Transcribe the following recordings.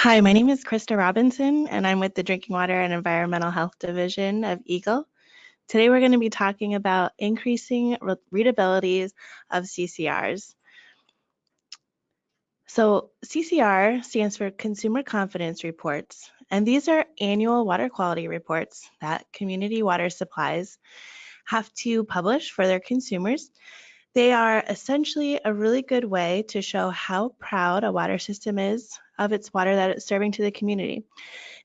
Hi, my name is Krista Robinson, and I'm with the Drinking Water and Environmental Health Division of EGLE. Today, we're going to be talking about increasing readabilities of CCRs. So, CCR stands for Consumer Confidence Reports, and these are annual water quality reports that community water supplies have to publish for their consumers. They are essentially a really good way to show how proud a water system is of its water that it's serving to the community.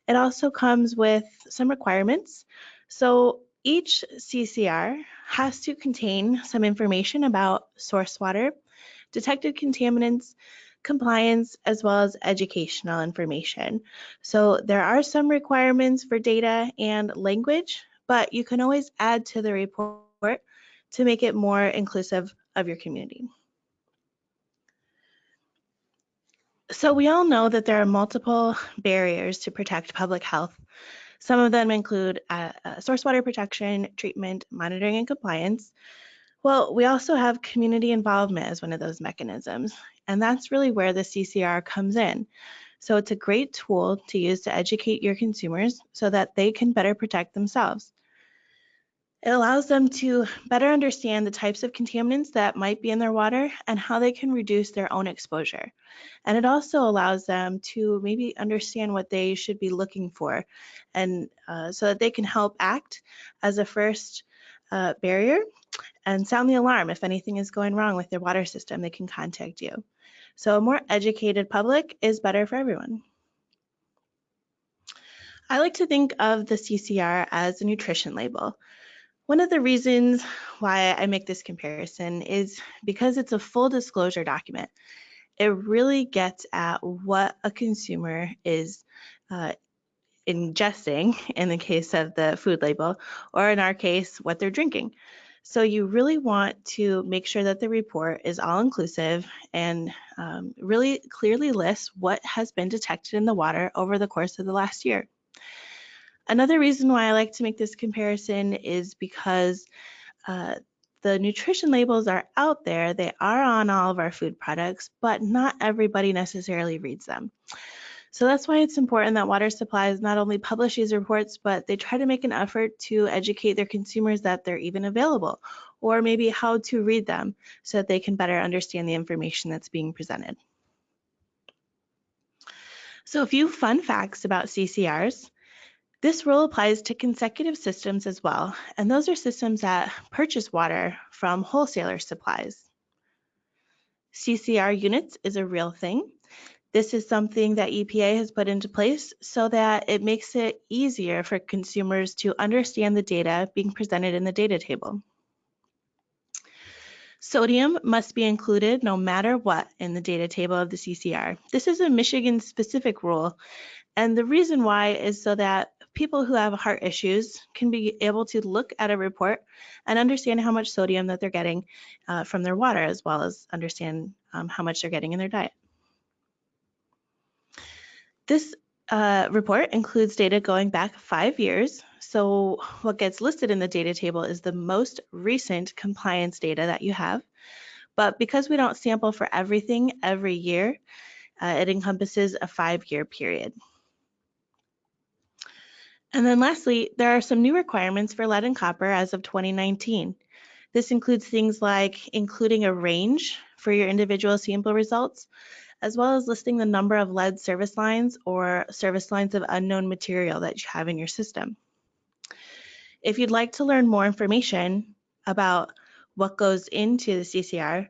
It also comes with some requirements. So each CCR has to contain some information about source water, detected contaminants, compliance, as well as educational information. So there are some requirements for data and language, but you can always add to the report to make it more inclusive of your community. So we all know that there are multiple barriers to protect public health. Some of them include source water protection, treatment, monitoring, and compliance. Well, we also have community involvement as one of those mechanisms, and that's really where the CCR comes in. So it's a great tool to use to educate your consumers so that they can better protect themselves. It allows them to better understand the types of contaminants that might be in their water and how they can reduce their own exposure. And it also allows them to maybe understand what they should be looking for, and so that they can help act as a first barrier and sound the alarm if anything is going wrong with their water system. They can contact you. So a more educated public is better for everyone. I like to think of the CCR as a nutrition label. One of the reasons why I make this comparison is because it's a full disclosure document. It really gets at what a consumer is ingesting in the case of the food label, or in our case, what they're drinking. So you really want to make sure that the report is all inclusive and really clearly lists what has been detected in the water over the course of the last year. Another reason why I like to make this comparison is because the nutrition labels are out there. They are on all of our food products, but not everybody necessarily reads them. So that's why it's important that water supplies not only publish these reports, but they try to make an effort to educate their consumers that they're even available, or maybe how to read them so that they can better understand the information that's being presented. So a few fun facts about CCRs. This rule applies to consecutive systems as well, and those are systems that purchase water from wholesaler supplies. CCR units is a real thing. This is something that EPA has put into place so that it makes it easier for consumers to understand the data being presented in the data table. Sodium must be included no matter what in the data table of the CCR. This is a Michigan-specific rule, and the reason why is so that people who have heart issues can be able to look at a report and understand how much sodium that they're getting from their water, as well as understand how much they're getting in their diet. This report includes data going back 5 years. So what gets listed in the data table is the most recent compliance data that you have. But because we don't sample for everything every year, it encompasses a 5-year period. And then lastly, there are some new requirements for lead and copper as of 2019. This includes things like including a range for your individual sample results, as well as listing the number of lead service lines or service lines of unknown material that you have in your system. If you'd like to learn more information about what goes into the CCR,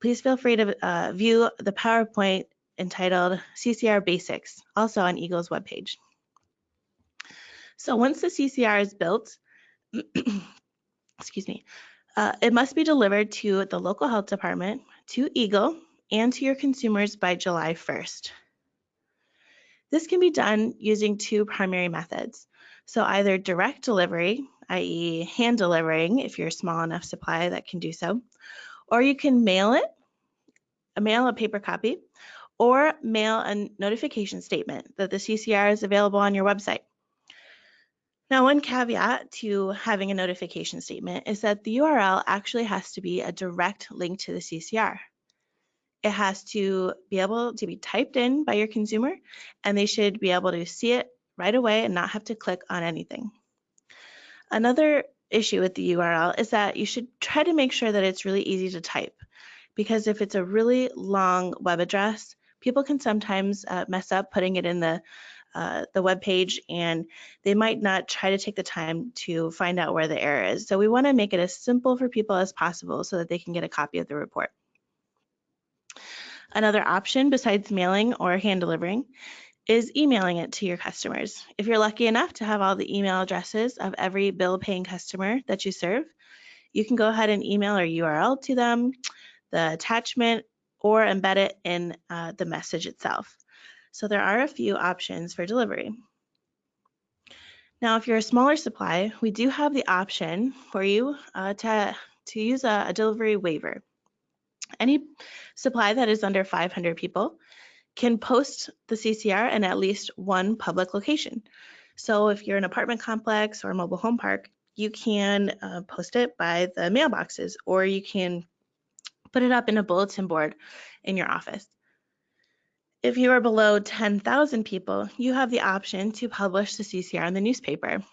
please feel free to view the PowerPoint entitled CCR Basics, also on EGLE's webpage. So once the CCR is built, excuse me, it must be delivered to the local health department, to EGLE, and to your consumers by July 1st. This can be done using two primary methods. So either direct delivery, i.e. hand delivering if you're a small enough supply that can do so, or you can mail a paper copy, or mail a notification statement that the CCR is available on your website. Now, one caveat to having a notification statement is that the URL actually has to be a direct link to the CCR. It has to be able to be typed in by your consumer, and they should be able to see it right away and not have to click on anything. Another issue with the URL is that you should try to make sure that it's really easy to type, because if it's a really long web address, people can sometimes mess up putting it in the web page, and they might not try to take the time to find out where the error is. So we want to make it as simple for people as possible so that they can get a copy of the report. Another option besides mailing or hand delivering is emailing it to your customers. If you're lucky enough to have all the email addresses of every bill paying customer that you serve, you can go ahead and email our URL to them, the attachment, or embed it in the message itself. So there are a few options for delivery. Now, if you're a smaller supply, we do have the option for you to use a delivery waiver. Any supply that is under 500 people can post the CCR in at least one public location. So if you're an apartment complex or a mobile home park, you can post it by the mailboxes, or you can put it up in a bulletin board in your office. If you are below 10,000 people, you have the option to publish the CCR in the newspaper.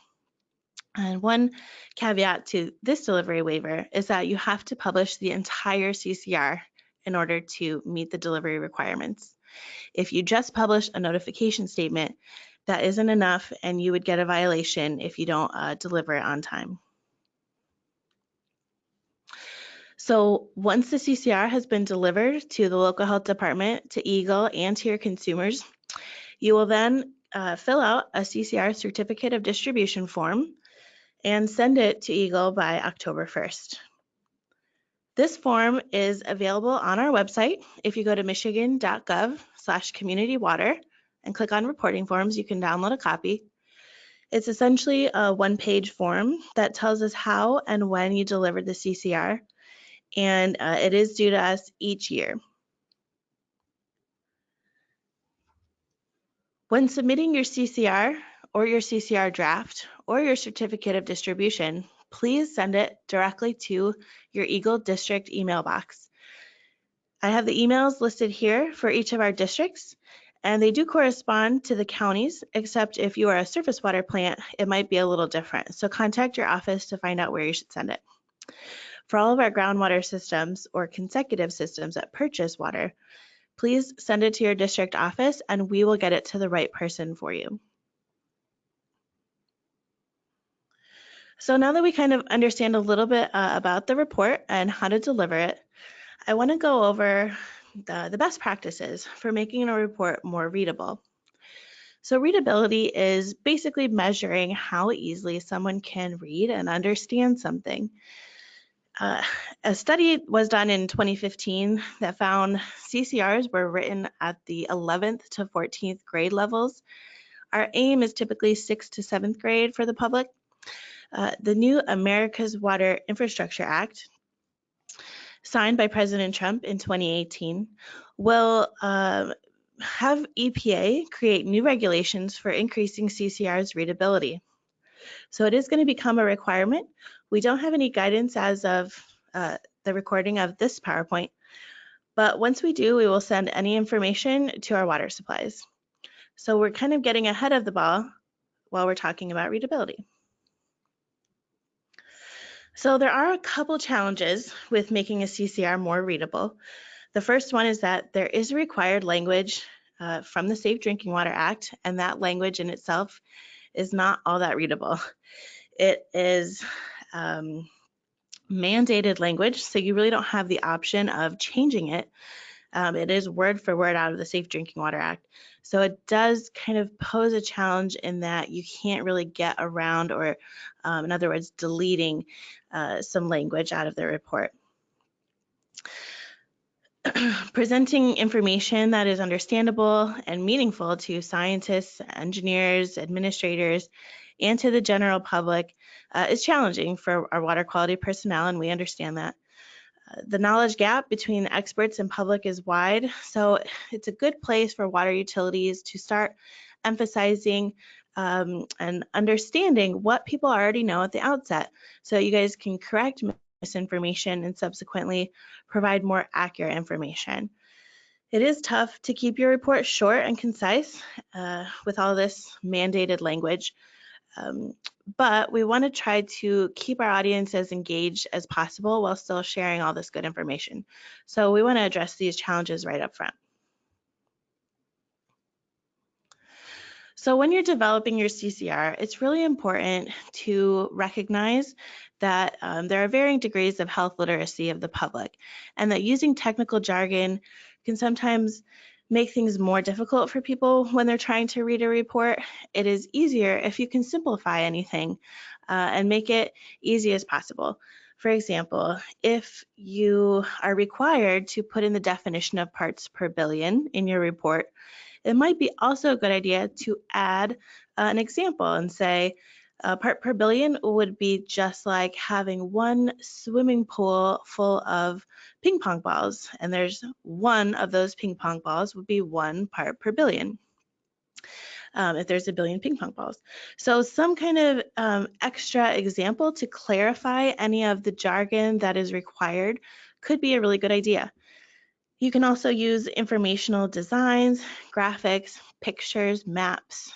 And one caveat to this delivery waiver is that you have to publish the entire CCR in order to meet the delivery requirements. If you just publish a notification statement, that isn't enough, and you would get a violation if you don't deliver it on time. So once the CCR has been delivered to the local health department, to EGLE, and to your consumers, you will then fill out a CCR Certificate of Distribution form and send it to EGLE by October 1st. This form is available on our website. If you go to michigan.gov/communitywater and click on reporting forms, you can download a copy. It's essentially a one-page form that tells us how and when you delivered the CCR, and it is due to us each year. When submitting your CCR or your CCR draft or your certificate of distribution, please send it directly to your EGLE district email box. I have the emails listed here for each of our districts, and they do correspond to the counties, except if you are a surface water plant, it might be a little different. So contact your office to find out where you should send it. For all of our groundwater systems or consecutive systems that purchase water, please send it to your district office and we will get it to the right person for you. So now that we kind of understand a little bit about the report and how to deliver it, I want to go over the best practices for making a report more readable. So readability is basically measuring how easily someone can read and understand something. A study was done in 2015 that found CCRs were written at the 11th to 14th grade levels. Our aim is typically 6th to 7th grade for the public. The new America's Water Infrastructure Act, signed by President Trump in 2018, will have EPA create new regulations for increasing CCR's readability. So it is going to become a requirement. We don't have any guidance as of the recording of this PowerPoint, but once we do, we will send any information to our water supplies. So we're kind of getting ahead of the ball while we're talking about readability. So there are a couple challenges with making a CCR more readable. The first one is that there is required language from the Safe Drinking Water Act, and that language in itself is not all that readable. It is mandated language, so you really don't have the option of changing it. It is word for word out of the Safe Drinking Water Act. So it does kind of pose a challenge in that you can't really get around, or in other words, deleting some language out of the report. Presenting information that is understandable and meaningful to scientists, engineers, administrators, and to the general public is challenging for our water quality personnel, and we understand that. The knowledge gap between experts and public is wide, so it's a good place for water utilities to start emphasizing and understanding what people already know at the outset, so you guys can correct misinformation and subsequently provide more accurate information. It is tough to keep your report short and concise with all this mandated language, but we want to try to keep our audience as engaged as possible while still sharing all this good information. So we want to address these challenges right up front. So when you're developing your CCR, it's really important to recognize that there are varying degrees of health literacy of the public, and that using technical jargon can sometimes make things more difficult for people when they're trying to read a report. It is easier if you can simplify anything and make it easy as possible. For example, if you are required to put in the definition of parts per billion in your report, it might be also a good idea to add an example and say part per billion would be just like having one swimming pool full of ping pong balls, and there's one of those ping pong balls would be 1 part per billion. If there's a billion ping pong balls. So some kind of extra example to clarify any of the jargon that is required could be a really good idea. You can also use informational designs, graphics, pictures, maps,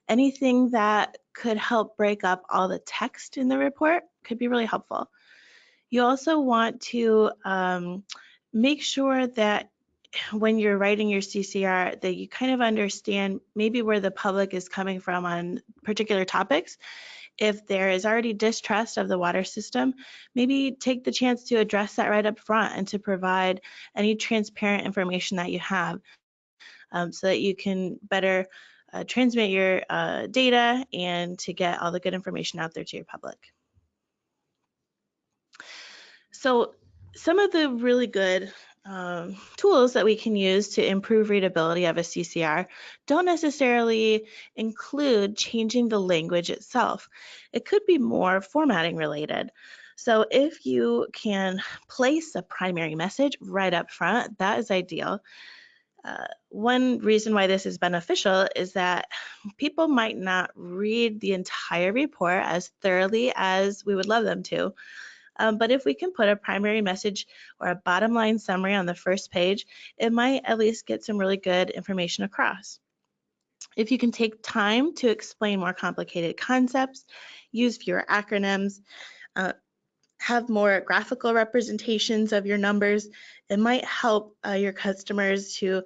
anything that could help break up all the text in the report could be really helpful. You also want to make sure that when you're writing your CCR that you kind of understand maybe where the public is coming from on particular topics. If there is already distrust of the water system, maybe take the chance to address that right up front and to provide any transparent information that you have so that you can better transmit your data and to get all the good information out there to your public. So some of the really good tools that we can use to improve readability of a CCR don't necessarily include changing the language itself. It could be more formatting related. So if you can place a primary message right up front, that is ideal. One reason why this is beneficial is that people might not read the entire report as thoroughly as we would love them to. But if we can put a primary message or a bottom line summary on the first page, it might at least get some really good information across. If you can take time to explain more complicated concepts, use fewer acronyms, have more graphical representations of your numbers, it might help your customers to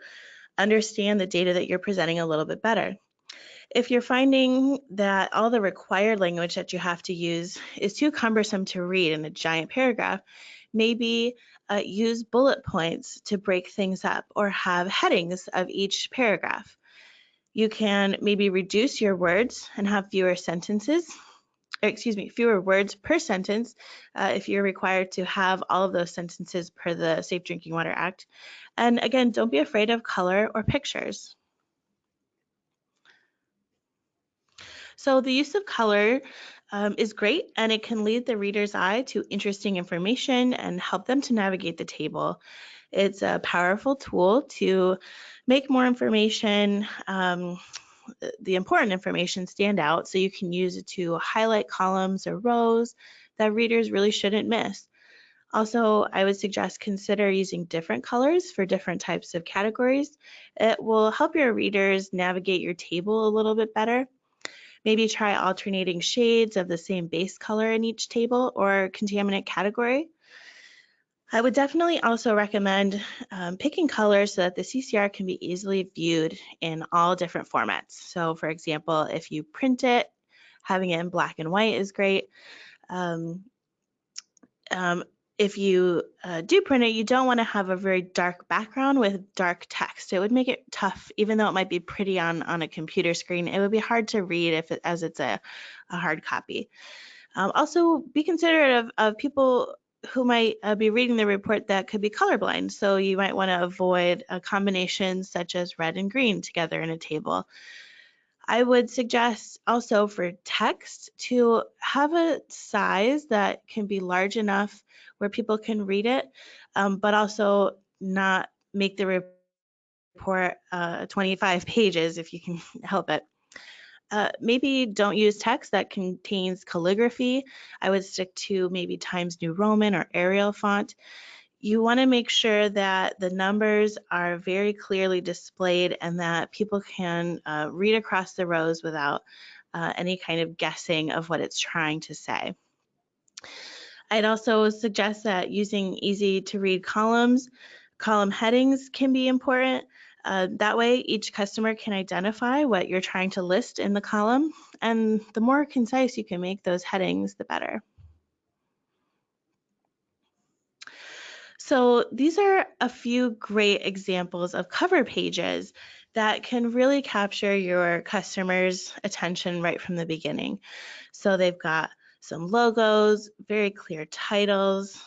understand the data that you're presenting a little bit better. If you're finding that all the required language that you have to use is too cumbersome to read in a giant paragraph, maybe use bullet points to break things up or have headings of each paragraph. You can maybe reduce your words and have fewer words per sentence if you're required to have all of those sentences per the Safe Drinking Water Act. And again, don't be afraid of color or pictures. So the use of color is great, and it can lead the reader's eye to interesting information and help them to navigate the table. It's a powerful tool to make more information, the important information, stand out, so you can use it to highlight columns or rows that readers really shouldn't miss. Also, I would suggest consider using different colors for different types of categories. It will help your readers navigate your table a little bit better. Maybe try alternating shades of the same base color in each table or contaminant category. I would definitely also recommend picking colors so that the CCR can be easily viewed in all different formats. So for example, if you print it, having it in black and white is great. If you do print it, you don't want to have a very dark background with dark text. It would make it tough, even though it might be pretty on a computer screen. It would be hard to read as it's a hard copy. Also, be considerate of people who might be reading the report that could be colorblind. So you might want to avoid combinations such as red and green together in a table. I would suggest also for text to have a size that can be large enough where people can read it, but also not make the report 25 pages if you can help it. Maybe don't use text that contains calligraphy. I would stick to maybe Times New Roman or Arial font. you want to make sure that the numbers are very clearly displayed and that people can read across the rows without any kind of guessing of what it's trying to say. I'd also suggest that using easy to read column headings can be important. That way each customer can identify what you're trying to list in the column, and the more concise you can make those headings, the better. So these are a few great examples of cover pages that can really capture your customers' attention right from the beginning. So they've got some logos, very clear titles,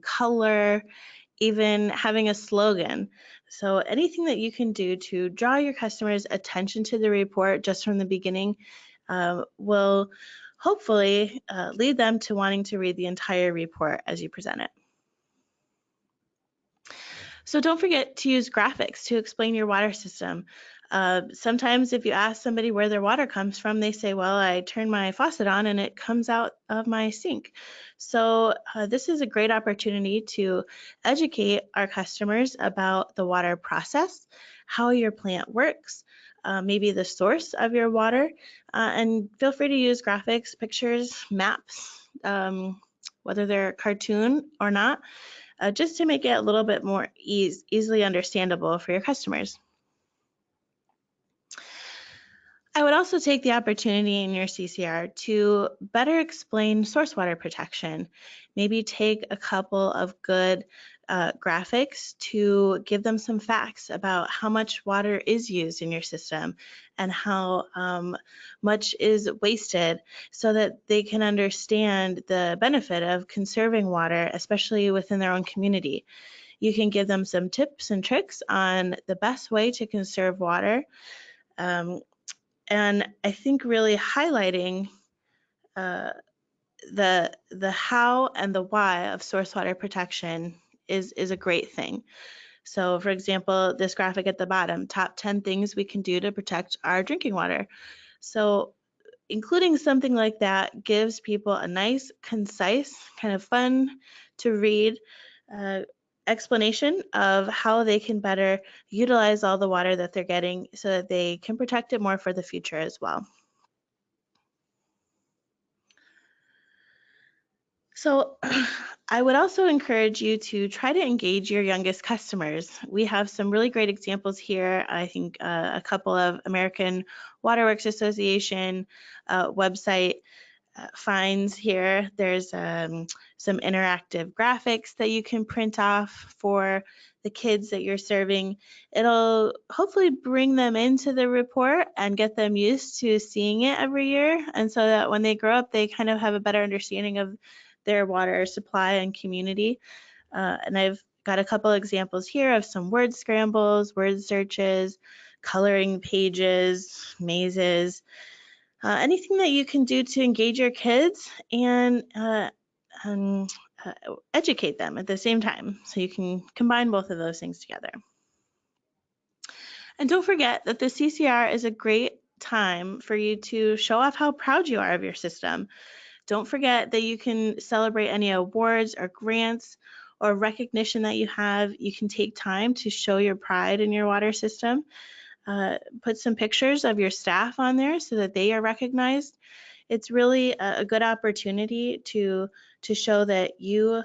color, even having a slogan. So anything that you can do to draw your customers' attention to the report just from the beginning will hopefully lead them to wanting to read the entire report as you present it. So don't forget to use graphics to explain your water system. Sometimes if you ask somebody where their water comes from, they say, well, I turn my faucet on and it comes out of my sink. So this is a great opportunity to educate our customers about the water process, how your plant works, maybe the source of your water, and feel free to use graphics, pictures, maps, whether they're cartoon or not, just to make it a little bit more easily understandable for your customers. I would also take the opportunity in your CCR to better explain source water protection. Maybe take a couple of good graphics to give them some facts about how much water is used in your system and how much is wasted, so that they can understand the benefit of conserving water, especially within their own community. You can give them some tips and tricks on the best way to conserve water. And I think really highlighting the how and the why of source water protection is a great thing. So for example, this graphic at the bottom, top 10 things we can do to protect our drinking water. So including something like that gives people a nice, concise, kind of fun to read explanation of how they can better utilize all the water that they're getting so that they can protect it more for the future as well. So I would also encourage you to try to engage your youngest customers. We have some really great examples here. I think a couple of American Waterworks Association website finds here. There's some interactive graphics that you can print off for the kids that you're serving. It'll hopefully bring them into the report and get them used to seeing it every year, and so that when they grow up, they kind of have a better understanding of their water supply and community. And I've got a couple examples here of some word scrambles, word searches, coloring pages, mazes, anything that you can do to engage your kids and educate them at the same time. So you can combine both of those things together. And don't forget that the CCR is a great time for you to show off how proud you are of your system. Don't forget that you can celebrate any awards or grants or recognition that you have. You can take time to show your pride in your water system. Put some pictures of your staff on there so that they are recognized. It's really a good opportunity to show that you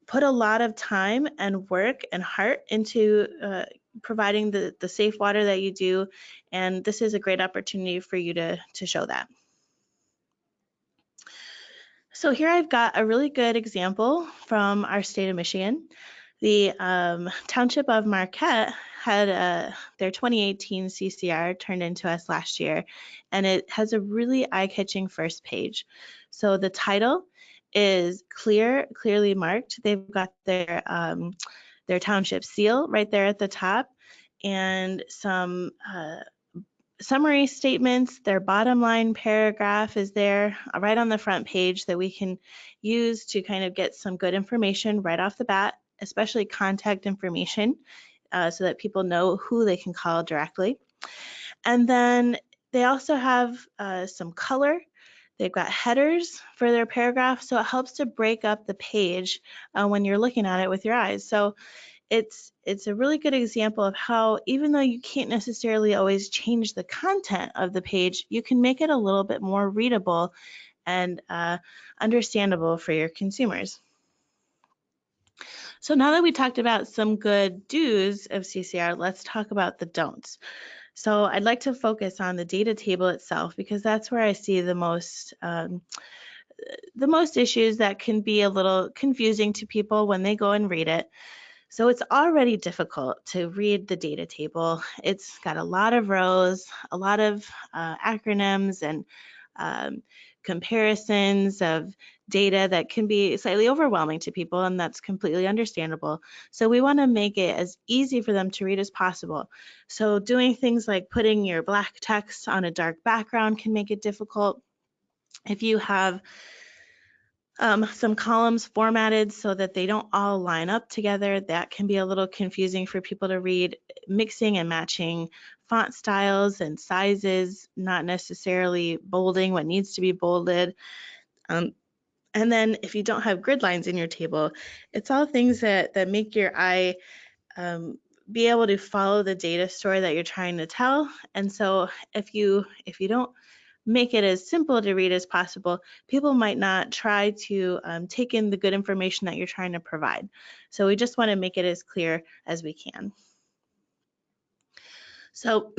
put a lot of time and work and heart into providing the safe water that you do, and this is a great opportunity for you to show that. So here I've got a really good example from our state of Michigan. The Township of Marquette had their 2018 CCR turned into us last year, and it has a really eye-catching first page. So the title is clearly marked. They've got their township seal right there at the top, and some summary statements. Their bottom line paragraph is there right on the front page that we can use to kind of get some good information right off the bat, especially contact information, so that people know who they can call directly. And then they also have some color. They've got headers for their paragraph, so it helps to break up the page when you're looking at it with your eyes. So it's a really good example of how, even though you can't necessarily always change the content of the page, you can make it a little bit more readable and understandable for your consumers. So now that we talked about some good do's of CCR, let's talk about the don'ts. So I'd like to focus on the data table itself, because that's where I see the most issues that can be a little confusing to people when they go and read it. So it's already difficult to read the data table. It's got a lot of rows, a lot of acronyms and comparisons of data that can be slightly overwhelming to people, and that's completely understandable. So we want to make it as easy for them to read as possible. So doing things like putting your black text on a dark background can make it difficult. If you have some columns formatted so that they don't all line up together, that can be a little confusing for people to read. Mixing and matching font styles and sizes, not necessarily bolding what needs to be bolded. And then if you don't have grid lines in your table, it's all things that make your eye be able to follow the data story that you're trying to tell. And so if you don't make it as simple to read as possible, people might not try to take in the good information that you're trying to provide. So we just want to make it as clear as we can. So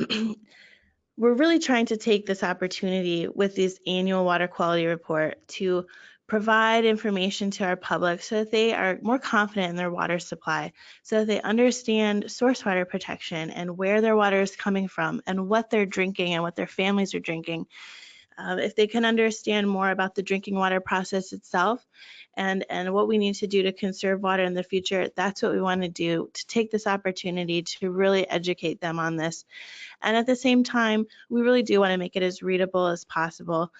we're really trying to take this opportunity with this annual water quality report to provide information to our public so that they are more confident in their water supply, so that they understand source water protection and where their water is coming from and what they're drinking and what their families are drinking. If they can understand more about the drinking water process itself and what we need to do to conserve water in the future, that's what we want to do, to take this opportunity to really educate them on this. And at the same time, we really do want to make it as readable as possible,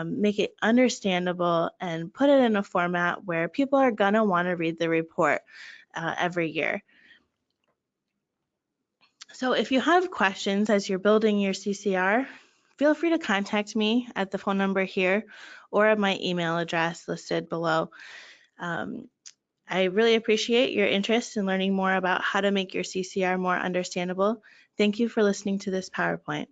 make it understandable, and put it in a format where people are going to want to read the report every year. So if you have questions as you're building your CCR, feel free to contact me at the phone number here or at my email address listed below. I really appreciate your interest in learning more about how to make your CCR more understandable. Thank you for listening to this PowerPoint.